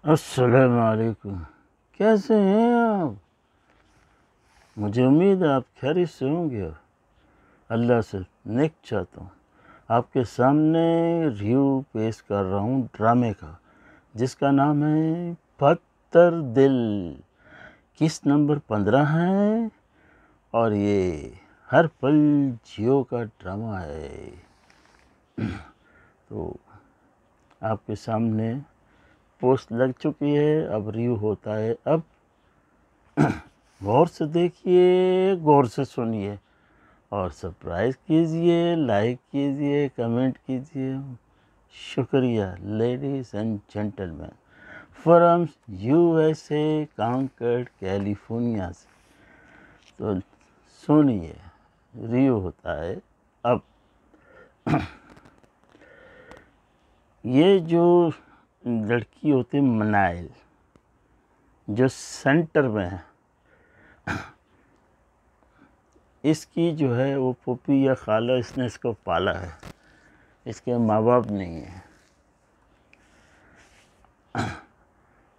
السلام علیکم، کیسے ہیں آپ؟ مجھے امید ہے آپ خیریت سے ہوں گے۔ اللہ سے نیک چاہتا ہوں۔ آپ کے سامنے ریویو پیش کر رہا ہوں ڈرامے کا، جس کا نام ہے پتھر دل۔ قسط نمبر 15 ہے اور یہ ہر پل جیو کا ڈرامہ ہے۔ تو آپ کے سامنے پوسٹ لگ چکی ہے، اب ریویو ہوتا ہے۔ اب غور سے دیکھیے، غور سے سنیے اور سبسکرائب کیجئے، لائک کیجئے، کمنٹ کیجئے۔ شکریہ ladies and gentleman from USA Concord California سے۔ تو سنیے، ریویو ہوتا ہے اب۔ یہ جو لڑکی ہوتی منائل، جو سینٹر میں ہے، اس کی جو ہے وہ پھوپھی یا خالہ، اس نے اس کو پالا ہے، اس کے ماں باپ نہیں ہیں۔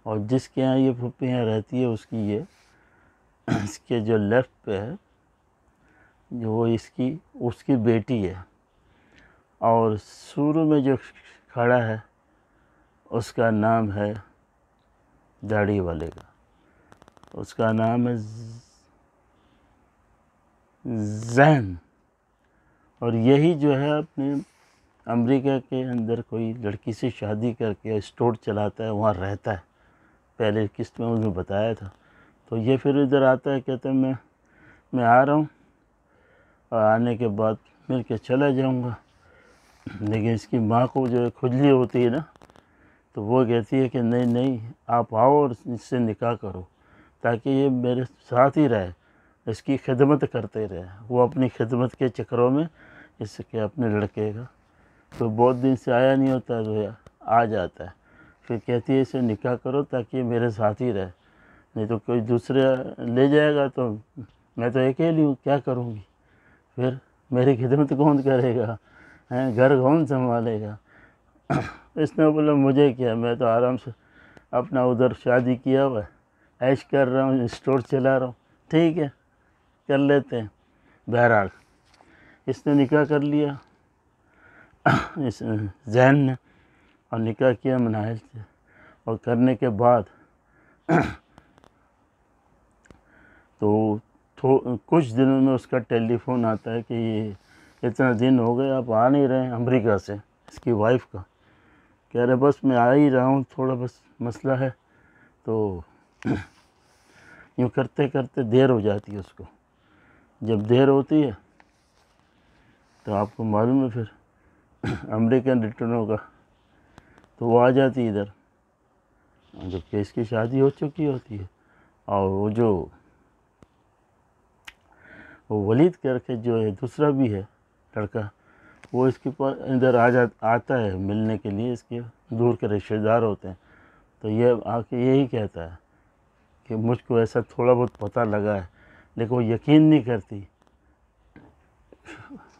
اور جس کے یہاں یہ پھوپھی یہاں رہتی ہے، اس کی یہ اس کے جو لیفٹ پہ ہے، جو وہ اس کی بیٹی ہے۔ اور شروع میں جو کھڑا ہے، اس کا نام ہے داڑھی والے کا، اس کا نام ہے زین۔ اور یہی جو ہے اپنے امریکہ کے اندر کوئی لڑکی سے شادی کر کے اسٹور چلاتا ہے، وہاں رہتا ہے۔ پہلے قسط میں انہوں نے بتایا تھا۔ تو یہ پھر ادھر آتا ہے، کہتا ہے میں آ رہا ہوں، اور آنے کے بعد مل کے چلا جاؤں گا۔ لیکن اس کی ماں کو جو کھجلی ہوتی ہے نا، تو وہ کہتی ہے کہ نہیں آپ آؤ اور اس سے نکاح کرو، تاکہ یہ میرے ساتھ ہی رہے، اس کی خدمت کرتے رہے۔ وہ اپنی خدمت کے چکروں میں اس کے اپنے لڑکے کا تو بہت دن سے آیا نہیں ہوتا، تو آ جاتا ہے۔ پھر کہتی ہے اسے نکاح کرو تاکہ یہ میرے ساتھ ہی رہے، نہیں تو کوئی دوسرے لے جائے گا تو میں تو اکیلی ہوں، کیا کروں گی؟ پھر میری خدمت کون کرے گا؟ گھر کون سنبھالے گا؟ اس نے بولا مجھے کیا، میں تو آرام سے اپنا ادھر شادی کیا ہوا ہے، عیش کر رہا ہوں، اسٹور چلا رہا ہوں، ٹھیک ہے کر لیتے ہیں۔ بہرحال اس نے نکاح کر لیا، اس زین نے، اور نکاح کیا منائل سے۔ اور کرنے کے بعد تو کچھ دنوں میں اس کا ٹیلی فون آتا ہے کہ یہ اتنا دن ہو گئے آپ آ نہیں رہے ہیں امریکہ سے، اس کی وائف کا۔ کہہ رہے بس میں آ ہی رہا ہوں، تھوڑا بس مسئلہ ہے۔ تو یوں کرتے کرتے دیر ہو جاتی ہے اس کو۔ جب دیر ہوتی ہے تو آپ کو معلوم ہے پھر امریکن ریٹرن ہوگا، تو وہ آ جاتی ہے ادھر، جبکہ اس کی شادی ہو چکی ہوتی ہے۔ اور وہ جو ولید کر کے جو ہے دوسرا بھی ہے لڑکا، وہ اس کے پاس ادھر آتا ہے ملنے کے لیے، اس کے دور کے رشتہ دار ہوتے ہیں۔ تو یہ آ کے یہی کہتا ہے کہ مجھ کو ایسا تھوڑا بہت پتہ لگا ہے، لیکن وہ یقین نہیں کرتی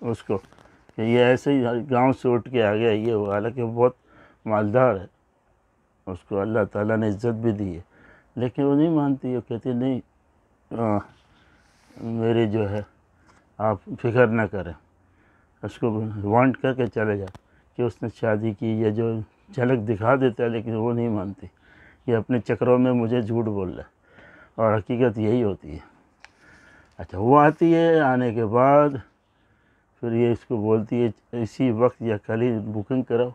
اس کو کہ یہ ایسے ہی گاؤں سے اٹھ کے آ گیا یہ وہ، حالانکہ وہ بہت مالدار ہے، اس کو اللہ تعالیٰ نے عزت بھی دی ہے، لیکن وہ نہیں مانتی۔ وہ کہتی نہیں میری جو ہے آپ فکر نہ کریں، اس کو وانٹ کر کے چلے جا کہ اس نے شادی کی، یا جو جھلک دکھا دیتا ہے، لیکن وہ نہیں مانتی، یہ اپنے چکروں میں مجھے جھوٹ بول رہا ہے، اور حقیقت یہی ہوتی ہے۔ اچھا وہ آتی ہے، آنے کے بعد پھر یہ اس کو بولتی ہے اسی وقت یا کل ہی بکنگ کراؤ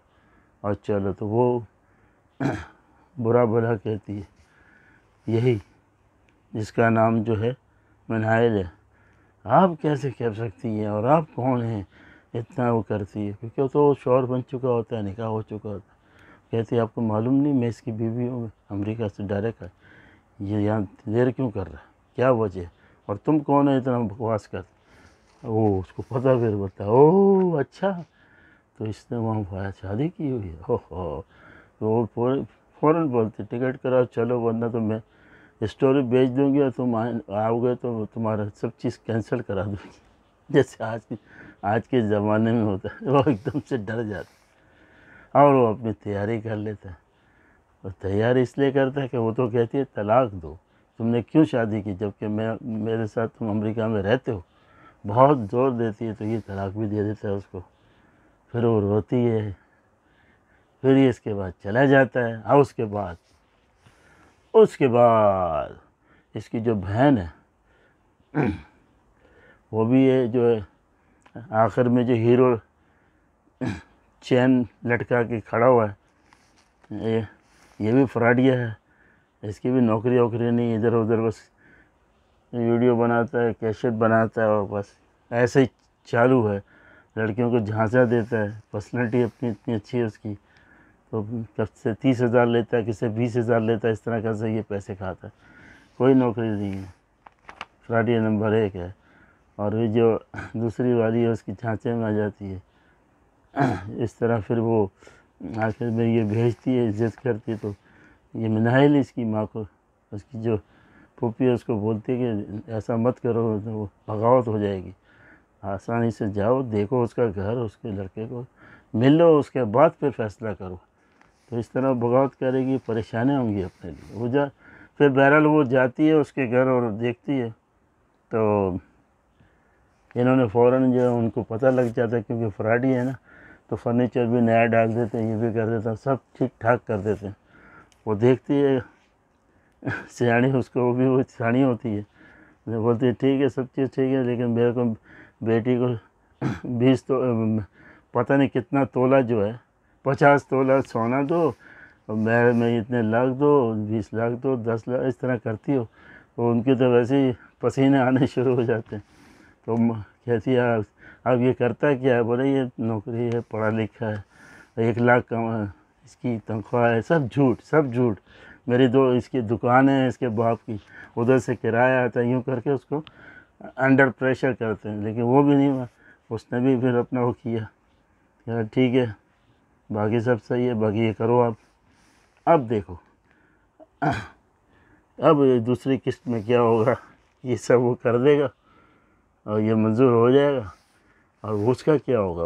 اور چلو، تو وہ برا بھلا کہتی ہے، یہی جس کا نام جو ہے منائل ہے، آپ کیسے کہہ سکتی ہیں اور آپ کون ہیں اتنا وہ کرتی ہے، کیونکہ وہ تو شوہر بن چکا ہوتا ہے، نکاح ہو چکا ہوتا ہے۔ کہتی ہے آپ کو معلوم نہیں میں اس کی بیوی ہوں، امریکہ سے ڈائریکٹ ہے، یہ یہاں دیر کیوں کر رہا ہے، کیا وجہ ہے، اور تم کون ہے اتنا بکواس کرتے؟ وہ اس کو پتہ پھر بولتا ہے اوہ اچھا، تو اس نے وہاں شادی کی ہوئی ہے، تو وہ فوراً بولتے ٹکٹ کراؤ چلو، ورنہ تو میں اسٹوری بھیج دوں گی اور تم آؤ گے تو تمہارا سب چیز کینسل کرا دوں گی، جیسے آج کے زمانے میں ہوتا ہے۔ وہ ایک دم سے ڈر جاتا ہے اور وہ اپنی تیاری کر لیتا ہے۔ اور تیار اس لیے کرتا ہے کہ وہ تو کہتی ہے طلاق دو، تم نے کیوں شادی کی جب کہ میرے ساتھ تم امریکہ میں رہتے ہو، بہت زور دیتی ہے تو یہ طلاق بھی دے دیتا ہے اس کو، پھر وہ روتی ہے، پھر یہ اس کے بعد چلا جاتا ہے۔ اور اس کے بعد اس کی جو بہن ہے وہ بھی ہے جو ہے آخر میں جو ہیرو چین لٹکا کے کھڑا ہوا ہے، یہ بھی فراڈیا ہے، اس کی بھی نوکری ووکری نہیں، ادھر ادھر بس ویڈیو بناتا ہے، کیسٹ بناتا ہے اور بس ایسے ہی چالو ہے، لڑکیوں کو جھانسا دیتا ہے، پرسنالٹی اتنی اچھی ہے اس کی، تو کب سے 30,000 لیتا ہے، کسی سے 20,000 لیتا ہے، اس طرح کا سے یہ پیسے کھاتا ہے، کوئی نوکری نہیں ہے، فراڈیا نمبر 1 ہے۔ اور یہ جو دوسری والی ہے اس کی چھانچے میں آ جاتی ہے، اس طرح پھر وہ آخر میں یہ بھیجتی ہے، عزت کرتی ہے، تو یہ مناہل اس کی ماں کو، اس کی جو پھوپھی ہے اس کو بولتی ہے کہ ایسا مت کرو، وہ بغاوت ہو جائے گی، آسانی سے جاؤ، دیکھو اس کا گھر، اس کے لڑکے کو مل لو، اس کے بعد پھر فیصلہ کرو، تو اس طرح بغاوت کرے گی، پریشانیاں ہوں گی اپنے لیے۔ پھر بہرحال وہ جاتی ہے اس کے گھر اور دیکھتی ہے، تو انہوں نے فوراً جو ان کو پتہ لگ جاتا ہے کیونکہ فراڈی ہے نا، تو فرنیچر بھی نیا ڈال دیتے ہیں، یہ بھی کر دیتے ہیں، سب ٹھیک ٹھاک کر دیتے ہیں۔ وہ دیکھتی ہے سیاڑی، اس کو وہ سیاڑی ہوتی ہے، بولتی ہے ٹھیک ہے سب چیز ٹھیک ہے، لیکن میرے کو بیٹی کو 20 پتہ نہیں کتنا تولہ جو ہے 50 تولہ سونا دو، اور مہر میں اتنے لاکھ دو، 20 لاکھ دو، 10 لاکھ، اس طرح کرتی ہو، تو ان کے تو ویسے ہی پسینے آنے شروع ہو جاتے ہیں۔ تو کہتی ہے اب یہ کرتا کیا ہے؟ بولے یہ نوکری ہے، پڑھا لکھا ہے، 1 لاکھ کما اس کی تنخواہ ہے، سب جھوٹ، میری اس کی دکان ہے اس کے باپ کی، ادھر سے کرایہ آتا ہے، یوں کر کے اس کو انڈر پریشر کرتے ہیں، لیکن وہ بھی نہیں ہوا، اس نے بھی پھر اپنا وہ کیا کہ ٹھیک ہے باقی سب صحیح ہے، باقی یہ کرو آپ۔ اب دیکھو اب دوسری قسط میں کیا ہوگا، یہ سب وہ کر دے گا اور یہ منظور ہو جائے گا، اور اس کا کیا ہوگا،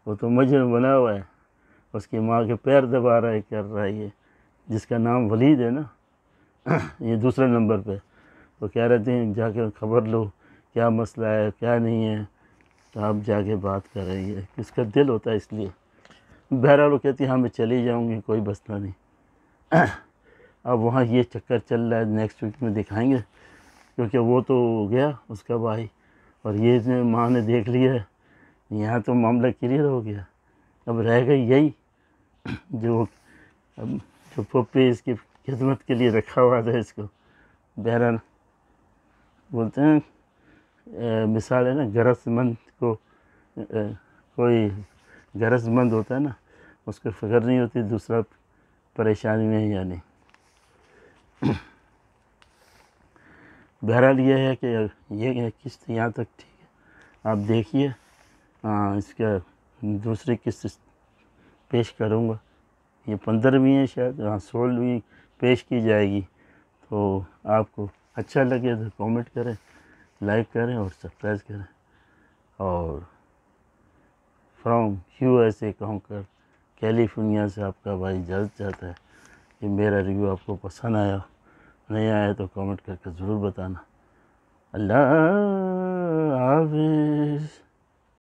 وہ تو مجرم بنا ہوا ہے، اس کی ماں کے پیر دبا رہا ہے، کر رہا ہے، یہ جس کا نام ولید ہے نا یہ دوسرے نمبر پہ، تو کہہ رہے تھے جا کے خبر لو کیا مسئلہ ہے کیا نہیں ہے، تو آپ جا کے بات کر رہی ہے، اس کا دل ہوتا ہے اس لیے۔ بہرحال وہ کہتی ہے ہاں میں چلی جاؤں گی، کوئی مسئلہ نہیں۔ اب وہاں یہ چکر چل رہا ہے، نیکسٹ ویک میں دکھائیں گے، کیونکہ وہ تو گیا اس کا بھائی، اور یہ ماں نے دیکھ لیا ہے، یہاں تو معاملہ کلیئر ہو گیا، اب رہ گئی یہی جو پھوپھی اس کی خدمت کے لیے رکھا ہوا تھا اس کو۔ بہرحال بولتے ہیں مثال ہے نا، غرض مند کو کوئی غرض مند ہوتا ہے نا، اس کو فکر نہیں ہوتی دوسرا پریشانی میں ہے یا نہیں۔ بہرحال یہ ہے کہ یہ قسط یہاں تک ٹھیک ہے، آپ دیکھیے، اس کا دوسری قسط پیش کروں گا، یہ 15ویں ہے شاید، 16ویں پیش کی جائے گی، تو آپ کو اچھا لگے تو کامنٹ کریں، لائک کریں اور سبسکرائب کریں، اور فرام USA کانکر کیلیفورنیا سے آپ کا بھائی اجازت چاہتا ہے کہ میرا ریویو آپ کو پسند آیا، نہیں آیا تو کامنٹ کر کے ضرور بتانا۔ اللہ حافظ۔